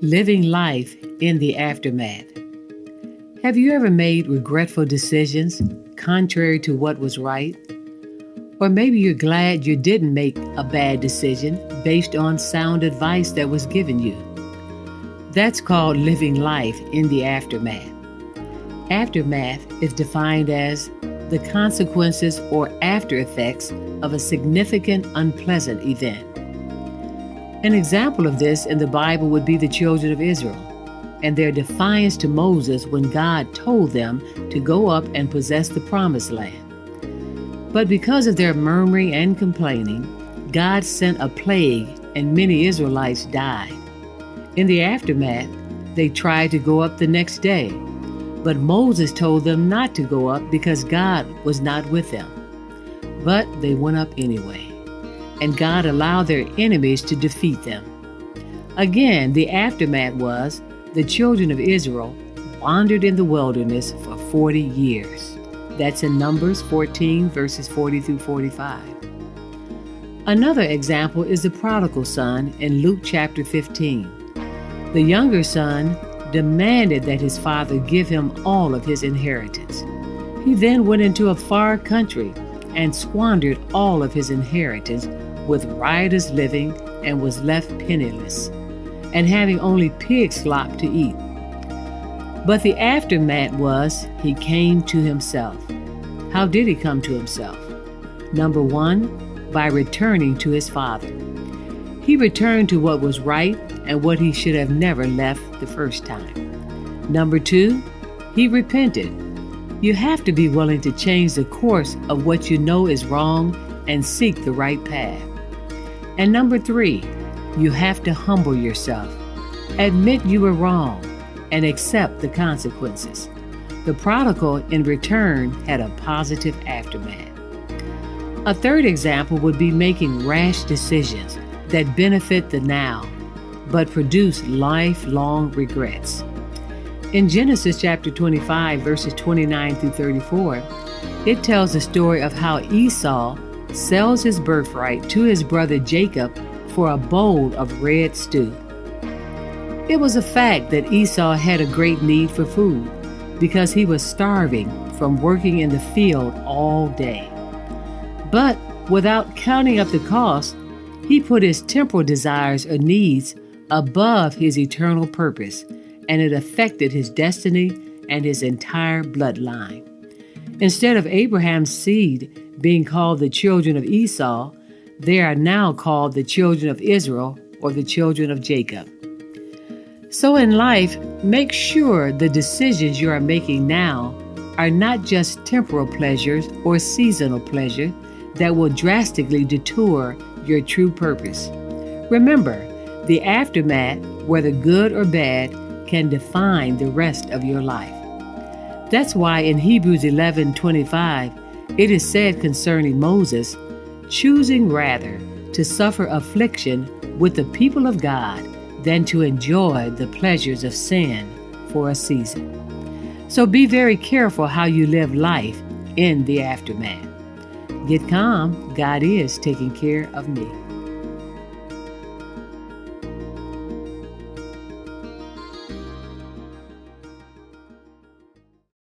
Living life in the aftermath. Have you ever made regretful decisions contrary to what was right? Or maybe you're glad you didn't make a bad decision based on sound advice that was given you. That's called living life in the aftermath. Aftermath is defined as the consequences or after effects of a significant unpleasant event. An example of this in the Bible would be the children of Israel and their defiance to Moses when God told them to go up and possess the promised land. But because of their murmuring and complaining, God sent a plague and many Israelites died. In the aftermath, they tried to go up the next day, but Moses told them not to go up because God was not with them. But they went up anyway, and God allowed their enemies to defeat them. Again, the aftermath was the children of Israel wandered in the wilderness for 40 years. That's in Numbers 14, verses 40 through 45. Another example is the prodigal son in Luke chapter 15. The younger son demanded that his father give him all of his inheritance. He then went into a far country and squandered all of his inheritance with riotous living and was left penniless and having only pig slop to eat. But the aftermath was he came to himself. How did he come to himself? Number one, by returning to his father. He returned to what was right and what he should have never left the first time. Number two, he repented. You have to be willing to change the course of what you know is wrong and seek the right path. And number three, you have to humble yourself. Admit you were wrong and accept the consequences. The prodigal, in return, had a positive aftermath. A third example would be making rash decisions that benefit the now, but produce lifelong regrets. In Genesis chapter 25, verses 29 through 34, it tells the story of how Esau sells his birthright to his brother Jacob for a bowl of red stew. It was a fact that Esau had a great need for food because he was starving from working in the field all day. But without counting up the cost, he put his temporal desires or needs above his eternal purpose, and it affected his destiny and his entire bloodline. Instead of Abraham's seed being called the children of Esau, they are now called the children of Israel or the children of Jacob. So in life, make sure the decisions you are making now are not just temporal pleasures or seasonal pleasure that will drastically detour your true purpose. Remember, the aftermath, whether good or bad, can define the rest of your life. That's why in Hebrews 11:25, it is said concerning Moses, choosing rather to suffer affliction with the people of God than to enjoy the pleasures of sin for a season. So be very careful how you live life in the aftermath. Get calm. God is taking care of me.